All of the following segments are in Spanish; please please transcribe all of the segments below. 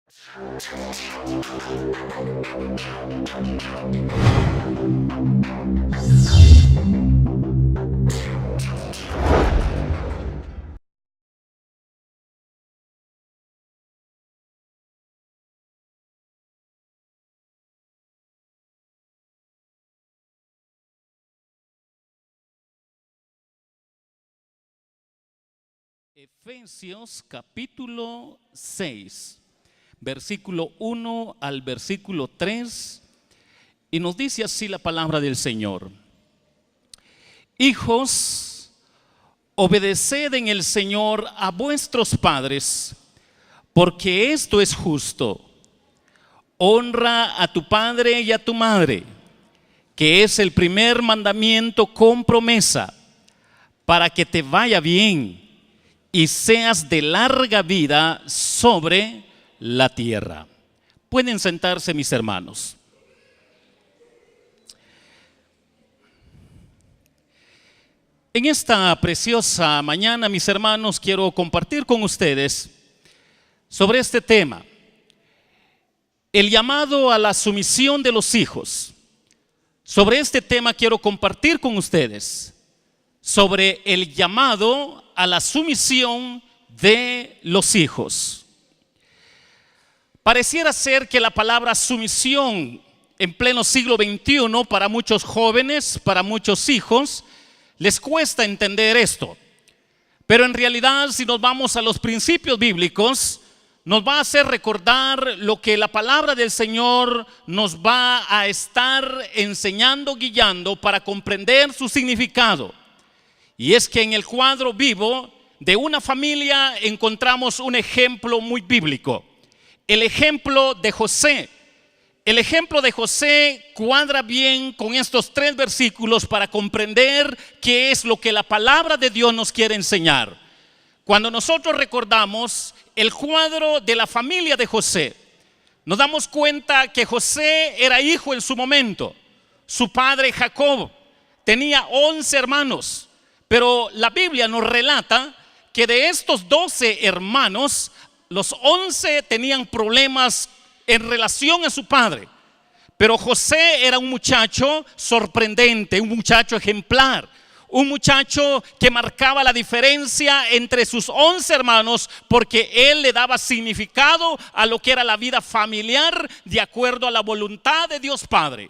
Efesios capítulo 6, versículo 1 al versículo 3, y nos dice así la palabra del Señor: Hijos, obedeced en el Señor a vuestros padres, porque esto es justo. Honra a tu padre y a tu madre, que es el primer mandamiento con promesa, para que te vaya bien y seas de larga vida sobre la tierra. Pueden sentarse, mis hermanos. En esta preciosa mañana, mis hermanos, quiero compartir con ustedes sobre este tema: el llamado a la sumisión de los hijos. Sobre este tema quiero compartir con ustedes sobre el llamado a la sumisión de los hijos. Pareciera ser que la palabra sumisión en pleno siglo XXI, para muchos jóvenes, para muchos hijos, les cuesta entender esto. Pero en realidad, si nos vamos a los principios bíblicos, nos va a hacer recordar lo que la palabra del Señor nos va a estar enseñando, guiando para comprender su significado. Y es que en el cuadro vivo de una familia encontramos un ejemplo muy bíblico: el ejemplo de José. El ejemplo de José cuadra bien con estos 3 versículos para comprender qué es lo que la palabra de Dios nos quiere enseñar. Cuando nosotros recordamos el cuadro de la familia de José, nos damos cuenta que José era hijo en su momento. Su padre Jacob tenía 11 hermanos. Pero la Biblia nos relata que de estos 12 hermanos, los 11 tenían problemas en relación a su padre. Pero José era un muchacho sorprendente, un muchacho ejemplar, un muchacho que marcaba la diferencia entre sus 11 hermanos, porque él le daba significado a lo que era la vida familiar de acuerdo a la voluntad de Dios Padre.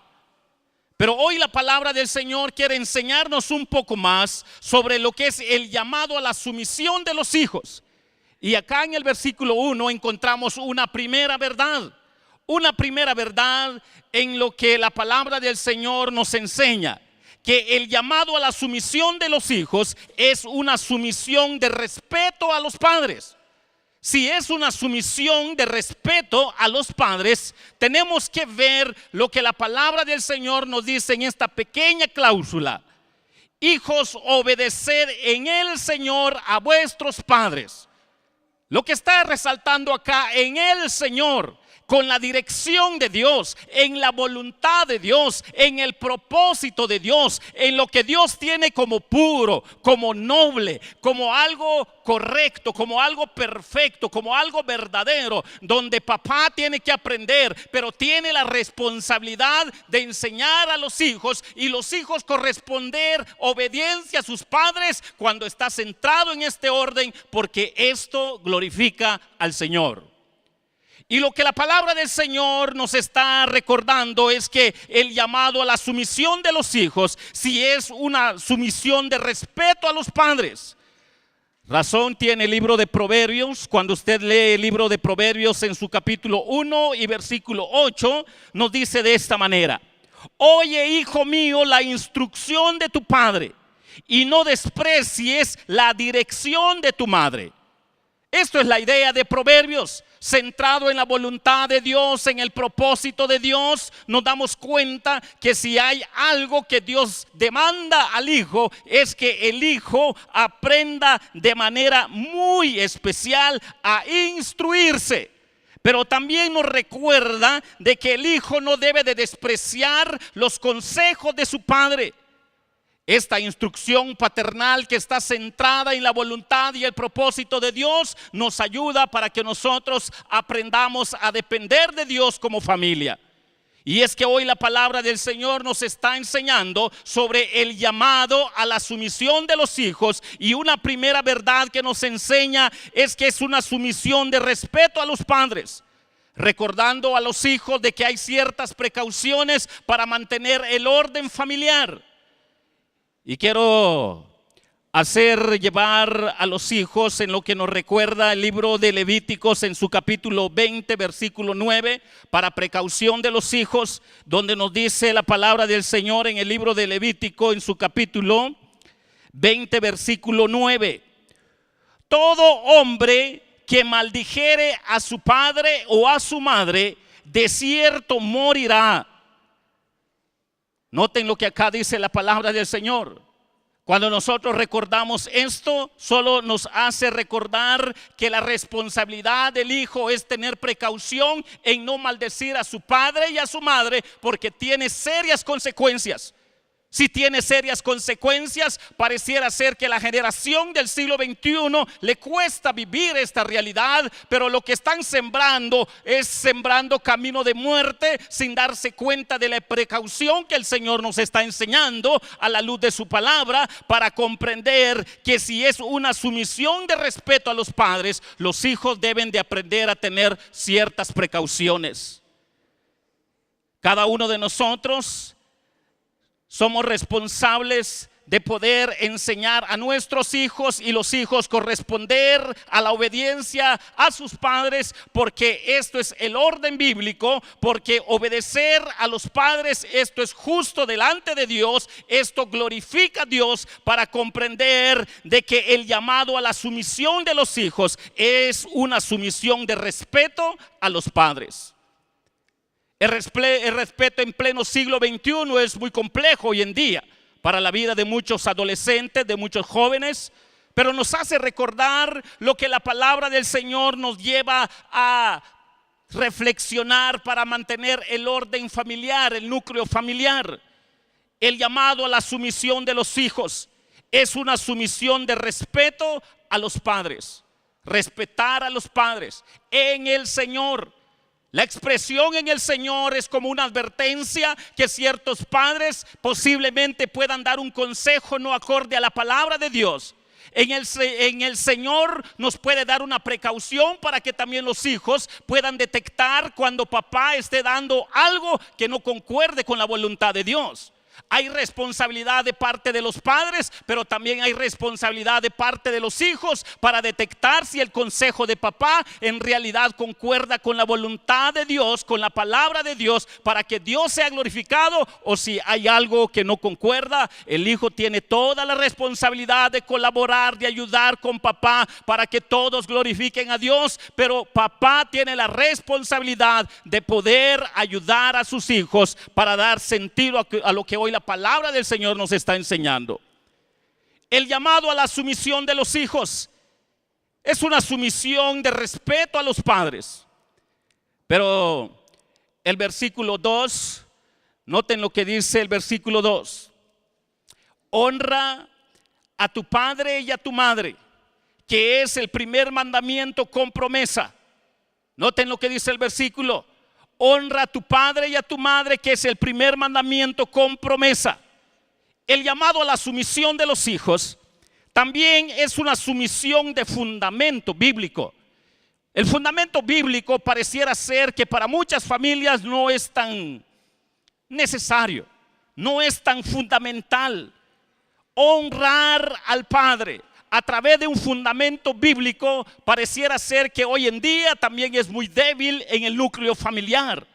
Pero hoy la palabra del Señor quiere enseñarnos un poco más sobre lo que es el llamado a la sumisión de los hijos. Y acá en el versículo 1 encontramos una primera verdad en lo que la palabra del Señor nos enseña: que el llamado a la sumisión de los hijos es una sumisión de respeto a los padres. Si es una sumisión de respeto a los padres, tenemos que ver lo que la palabra del Señor nos dice en esta pequeña cláusula: hijos, obedeced en el Señor a vuestros padres. Lo que está resaltando acá, en el Señor, con la dirección de Dios, en la voluntad de Dios, en el propósito de Dios, en lo que Dios tiene como puro, como noble, como algo correcto, como algo perfecto, como algo verdadero, donde papá tiene que aprender, pero tiene la responsabilidad de enseñar a los hijos, y los hijos corresponder obediencia a sus padres cuando está centrado en este orden, porque esto glorifica al Señor. Y lo que la palabra del Señor nos está recordando es que el llamado a la sumisión de los hijos, si es una sumisión de respeto a los padres. Razón tiene el libro de Proverbios. Cuando usted lee el libro de Proverbios en su capítulo 1 y versículo 8, nos dice de esta manera: oye, hijo mío, la instrucción de tu padre, y no desprecies la dirección de tu madre. Esto es la idea de Proverbios, centrado en la voluntad de Dios, en el propósito de Dios. Nos damos cuenta que si hay algo que Dios demanda al hijo, es que el hijo aprenda de manera muy especial a instruirse. Pero también nos recuerda de que el hijo no debe de despreciar los consejos de su padre. Esta instrucción paternal que está centrada en la voluntad y el propósito de Dios nos ayuda para que nosotros aprendamos a depender de Dios como familia. Y es que hoy la palabra del Señor nos está enseñando sobre el llamado a la sumisión de los hijos. Y una primera verdad que nos enseña es que es una sumisión de respeto a los padres, recordando a los hijos de que hay ciertas precauciones para mantener el orden familiar. Y quiero hacer llevar a los hijos en lo que nos recuerda el libro de Levíticos en su capítulo 20, versículo 9, para precaución de los hijos, donde nos dice la palabra del Señor en el libro de Levítico en su capítulo 20, versículo 9. Todo hombre que maldijere a su padre o a su madre, de cierto morirá. Noten lo que acá dice la palabra del Señor. Cuando nosotros recordamos esto, solo nos hace recordar que la responsabilidad del hijo es tener precaución en no maldecir a su padre y a su madre, porque tiene serias consecuencias. Si tiene serias consecuencias, pareciera ser que la generación del siglo XXI le cuesta vivir esta realidad, pero lo que están sembrando es sembrando camino de muerte sin darse cuenta de la precaución que el Señor nos está enseñando a la luz de su palabra, para comprender que si es una sumisión de respeto a los padres, los hijos deben de aprender a tener ciertas precauciones. Cada uno de nosotros somos responsables de poder enseñar a nuestros hijos y los hijos corresponder a la obediencia a sus padres, porque esto es el orden bíblico, porque obedecer a los padres, esto es justo delante de Dios, esto glorifica a Dios, para comprender de que el llamado a la sumisión de los hijos es una sumisión de respeto a los padres. El respeto en pleno siglo XXI es muy complejo hoy en día para la vida de muchos adolescentes, de muchos jóvenes, pero nos hace recordar lo que la palabra del Señor nos lleva a reflexionar para mantener el orden familiar, el núcleo familiar. El llamado a la sumisión de los hijos es una sumisión de respeto a los padres, respetar a los padres en el Señor. La expresión en el Señor es como una advertencia que ciertos padres posiblemente puedan dar un consejo no acorde a la palabra de Dios. En el Señor nos puede dar una precaución para que también los hijos puedan detectar cuando papá esté dando algo que no concuerde con la voluntad de Dios. Hay responsabilidad de parte de los padres, pero también hay responsabilidad de parte de los hijos para detectar si el consejo de papá en realidad concuerda con la voluntad de Dios, con la palabra de Dios, para que Dios sea glorificado, o si hay algo que no concuerda. El hijo tiene toda la responsabilidad de colaborar, de ayudar con papá para que todos glorifiquen a Dios, pero papá tiene la responsabilidad de poder ayudar a sus hijos para dar sentido a lo que hoy la palabra del Señor nos está enseñando. El llamado a la sumisión de los hijos es una sumisión de respeto a los padres. Pero el versículo 2, noten lo que dice el versículo 2. Honra a tu padre y a tu madre, que es el primer mandamiento con promesa. Noten lo que dice el versículo. Honra a tu padre y a tu madre, que es el primer mandamiento con promesa. El llamado a la sumisión de los hijos también es una sumisión de fundamento bíblico. El fundamento bíblico pareciera ser que para muchas familias no es tan necesario, no es tan fundamental. Honrar al padre a través de un fundamento bíblico pareciera ser que hoy en día también es muy débil en el núcleo familiar.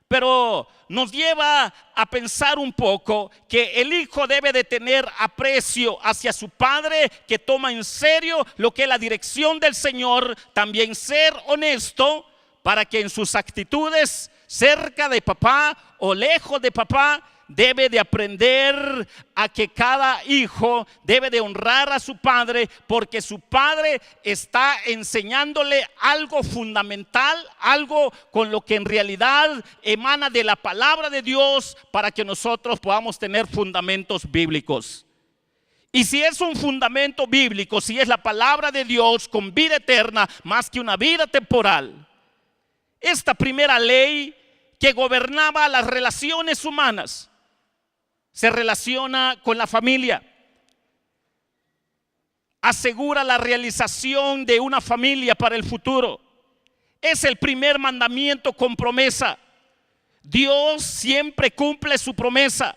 Pero nos lleva a pensar un poco que el hijo debe de tener aprecio hacia su padre, que toma en serio lo que es la dirección del Señor, también ser honesto para que en sus actitudes cerca de papá o lejos de papá, debe de aprender a que cada hijo debe de honrar a su padre, porque su padre está enseñándole algo fundamental, algo con lo que en realidad emana de la palabra de Dios, para que nosotros podamos tener fundamentos bíblicos. Y si es un fundamento bíblico, si es la palabra de Dios con vida eterna más que una vida temporal, esta primera ley que gobernaba las relaciones humanas se relaciona con la familia. Asegura la realización de una familia para el futuro. Es el primer mandamiento con promesa. Dios siempre cumple su promesa.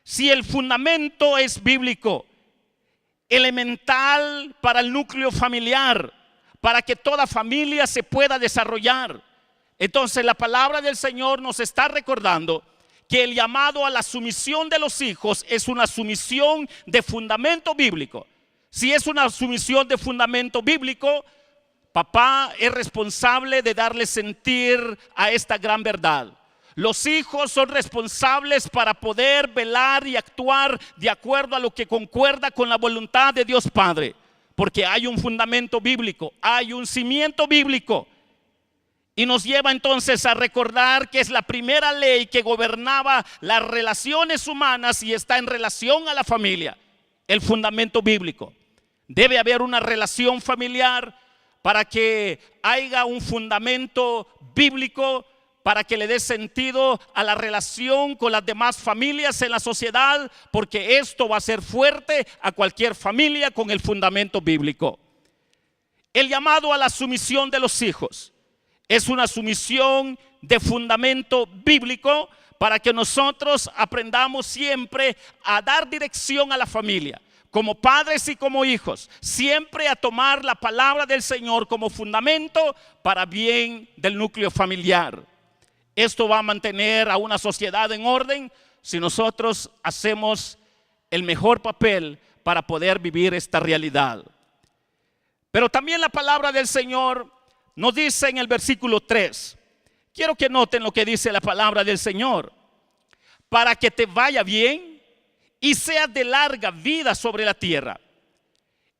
Si el fundamento es bíblico, elemental para el núcleo familiar, para que toda familia se pueda desarrollar. Entonces la palabra del Señor nos está recordando que el llamado a la sumisión de los hijos es una sumisión de fundamento bíblico. Si es una sumisión de fundamento bíblico, papá es responsable de darle sentir a esta gran verdad. Los hijos son responsables para poder velar y actuar de acuerdo a lo que concuerda con la voluntad de Dios Padre, porque hay un fundamento bíblico, hay un cimiento bíblico. Y nos lleva entonces a recordar que es la primera ley que gobernaba las relaciones humanas y está en relación a la familia, el fundamento bíblico. Debe haber una relación familiar para que haya un fundamento bíblico, para que le dé sentido a la relación con las demás familias en la sociedad, porque esto va a ser fuerte a cualquier familia con el fundamento bíblico. El llamado a la sumisión de los hijos es una sumisión de fundamento bíblico para que nosotros aprendamos siempre a dar dirección a la familia, como padres y como hijos, siempre a tomar la palabra del Señor como fundamento para bien del núcleo familiar. Esto va a mantener a una sociedad en orden si nosotros hacemos el mejor papel para poder vivir esta realidad. Pero también la palabra del Señor nos dice en el versículo 3, quiero que noten lo que dice la palabra del Señor: para que te vaya bien y seas de larga vida sobre la tierra.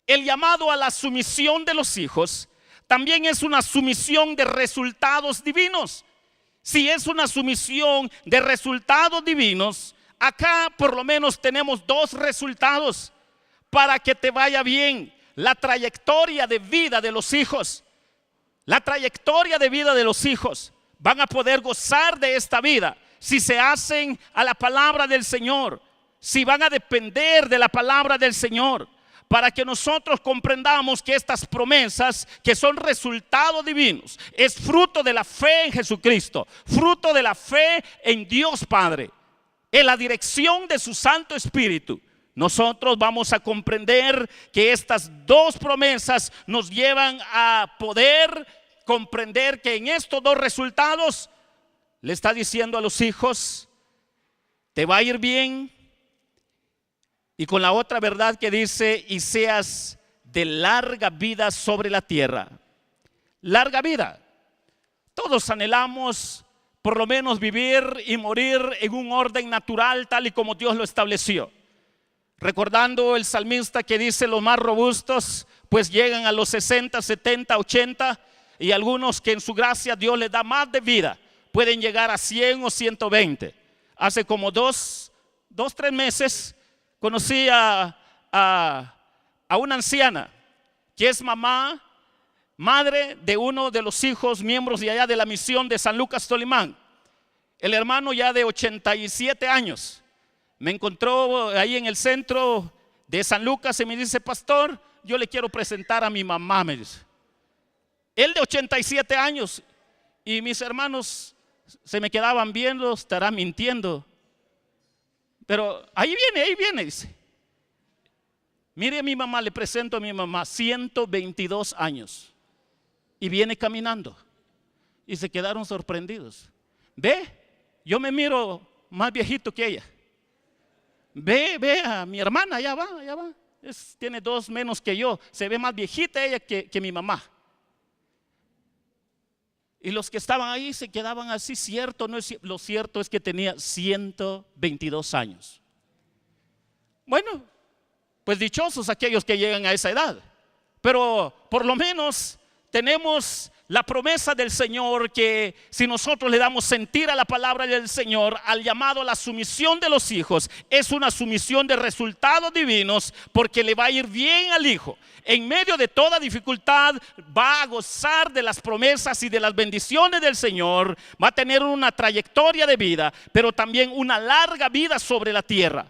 El llamado a la sumisión de los hijos también es una sumisión de resultados divinos. Si es una sumisión de resultados divinos, acá por lo menos tenemos dos resultados. Para que te vaya bien, la trayectoria de vida de los hijos. La trayectoria de vida de los hijos van a poder gozar de esta vida si se hacen a la palabra del Señor, si van a depender de la palabra del Señor, para que nosotros comprendamos que estas promesas, que son resultados divinos, es fruto de la fe en Jesucristo, fruto de la fe en Dios Padre, en la dirección de su Santo Espíritu. Nosotros vamos a comprender que estas dos promesas nos llevan a poder comprender que en estos dos resultados le está diciendo a los hijos: te va a ir bien. Y con la otra verdad que dice: y seas de larga vida sobre la tierra. Larga vida. Todos anhelamos por lo menos vivir y morir en un orden natural tal y como Dios lo estableció. Recordando el salmista que dice: los más robustos pues llegan a los 60, 70, 80, y algunos que en su gracia Dios les da más de vida pueden llegar a 100 o 120. Hace como 3 meses conocí a una anciana que es madre de uno de los hijos miembros de allá de la misión de San Lucas Tolimán. El hermano ya de 87 años me encontró ahí en el centro de San Lucas y me dice: pastor, yo le quiero presentar a mi mamá, me dice. Él de 87 años, y mis hermanos se me quedaban viendo, estará mintiendo. Pero ahí viene, dice. Mire a mi mamá, le presento a mi mamá, 122 años. Y viene caminando. Y se quedaron sorprendidos. Ve, yo me miro más viejito que ella. Ve a mi hermana, allá va. Tiene 2 menos que yo. Se ve más viejita ella que mi mamá. Y los que estaban ahí se quedaban así: cierto, no es, lo cierto es que tenía 122 años. Bueno, pues dichosos aquellos que llegan a esa edad. Pero por lo menos tenemos la promesa del Señor, que si nosotros le damos sentir a la palabra del Señor, al llamado a la sumisión de los hijos, es una sumisión de resultados divinos, porque le va a ir bien al hijo. En medio de toda dificultad va a gozar de las promesas y de las bendiciones del Señor, va a tener una trayectoria de vida, pero también una larga vida sobre la tierra.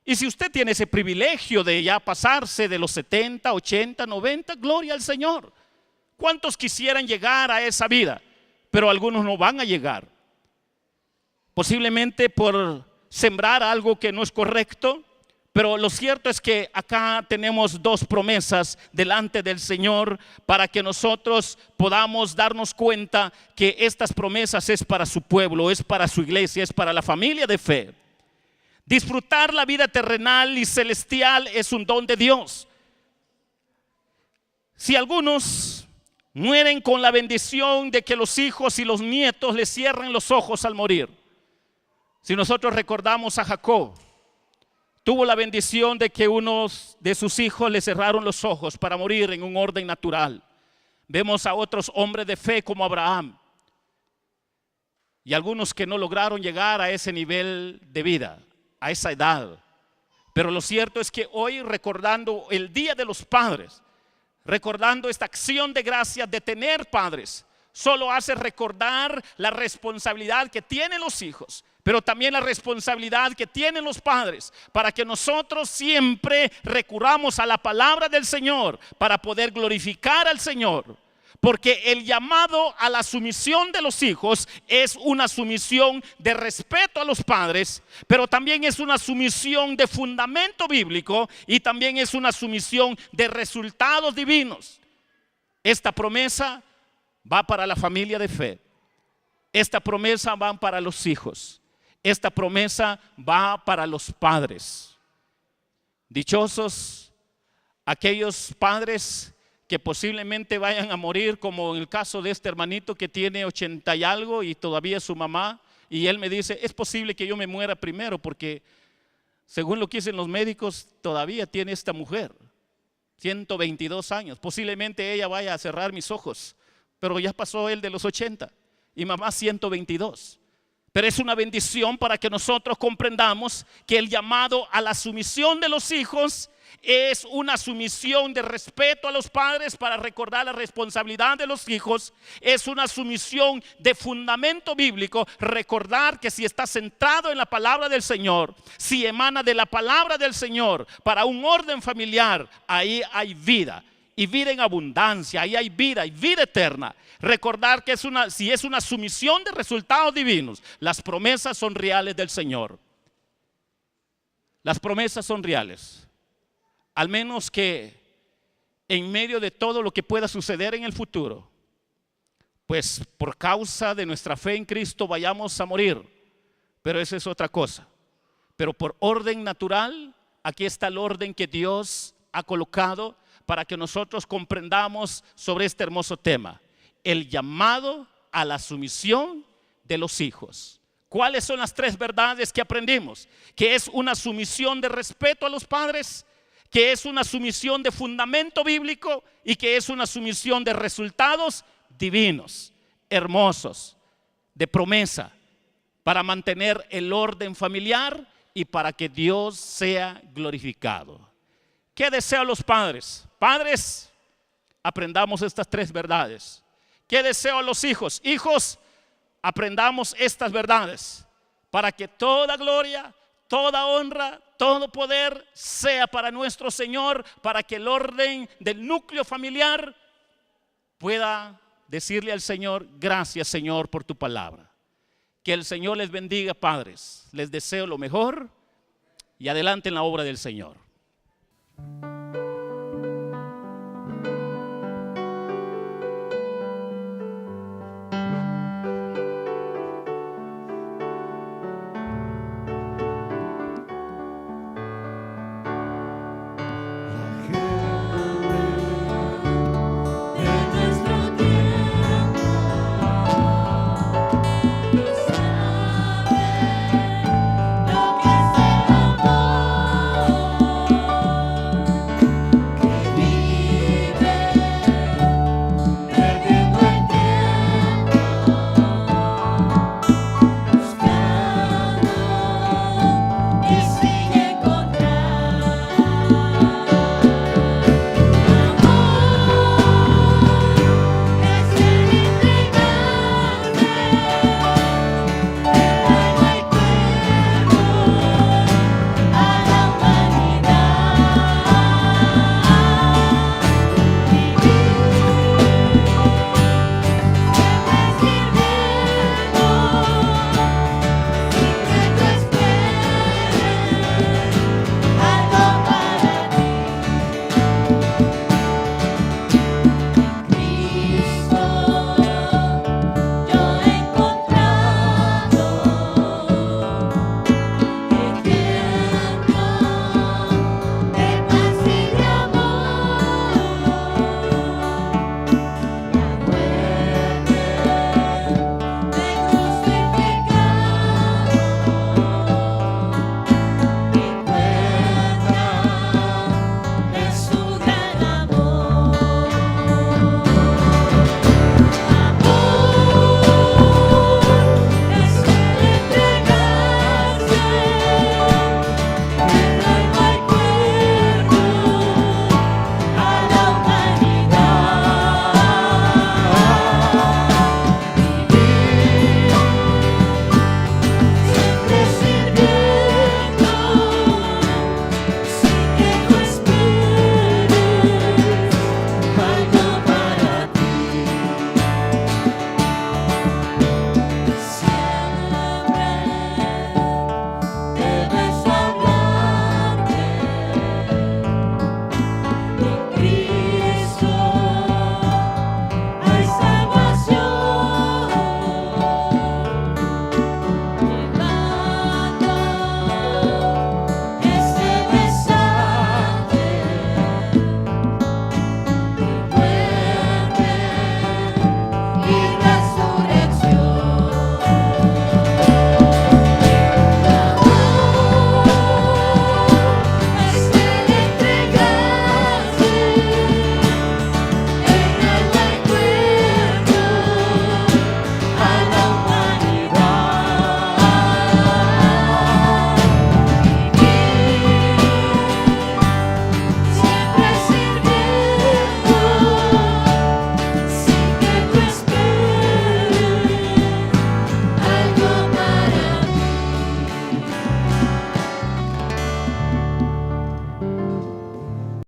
Y si usted tiene ese privilegio de ya pasarse de los 70, 80, 90, gloria al Señor. ¿Cuántos quisieran llegar a esa vida? Pero algunos no van a llegar. Posiblemente por sembrar algo que no es correcto. Pero lo cierto es que acá tenemos dos promesas delante del Señor para que nosotros podamos darnos cuenta que estas promesas es para su pueblo, es para su iglesia, es para la familia de fe. Disfrutar la vida terrenal y celestial es un don de Dios. Si algunos mueren con la bendición de que los hijos y los nietos les cierren los ojos al morir. Si nosotros recordamos a Jacob, tuvo la bendición de que unos de sus hijos le cerraron los ojos para morir en un orden natural. Vemos a otros hombres de fe como Abraham y algunos que no lograron llegar a ese nivel de vida, a esa edad. Pero lo cierto es que hoy, recordando el Día de los Padres, recordando esta acción de gracias de tener padres, solo hace recordar la responsabilidad que tienen los hijos, pero también la responsabilidad que tienen los padres, para que nosotros siempre recurramos a la palabra del Señor para poder glorificar al Señor. Porque el llamado a la sumisión de los hijos es una sumisión de respeto a los padres, pero también es una sumisión de fundamento bíblico y también es una sumisión de resultados divinos. Esta promesa va para la familia de fe. Esta promesa va para los hijos. Esta promesa va para los padres. Dichosos aquellos padres que posiblemente vayan a morir, como en el caso de este hermanito que tiene 80 y algo y todavía es su mamá, y él me dice, es posible que yo me muera primero porque según lo que dicen los médicos todavía tiene esta mujer 122 años, posiblemente ella vaya a cerrar mis ojos, pero ya pasó él de los 80 y mamá 122. Pero es una bendición para que nosotros comprendamos que el llamado a la sumisión de los hijos es una sumisión de respeto a los padres para recordar la responsabilidad de los hijos. Es una sumisión de fundamento bíblico, recordar que si está centrado en la palabra del Señor, si emana de la palabra del Señor para un orden familiar, ahí hay vida. Y vida en abundancia, ahí hay vida y vida eterna. Recordar que si es una sumisión de resultados divinos, las promesas son reales del Señor. Las promesas son reales. Al menos que en medio de todo lo que pueda suceder en el futuro, pues por causa de nuestra fe en Cristo vayamos a morir. Pero eso es otra cosa. Pero por orden natural, aquí está el orden que Dios ha colocado para que nosotros comprendamos sobre este hermoso tema. El llamado a la sumisión de los hijos. ¿Cuáles son las tres verdades que aprendimos? Que es una sumisión de respeto a los padres, que es una sumisión de fundamento bíblico y que es una sumisión de resultados divinos, hermosos, de promesa, para mantener el orden familiar y para que Dios sea glorificado. ¿Qué desean los padres? Padres, aprendamos estas tres verdades. ¿Qué deseo a los hijos? Hijos, aprendamos estas verdades para que toda gloria, toda honra, todo poder sea para nuestro Señor, para que el orden del núcleo familiar pueda decirle al Señor, gracias Señor por tu palabra. Que el Señor les bendiga, padres. Les deseo lo mejor y adelante en la obra del Señor.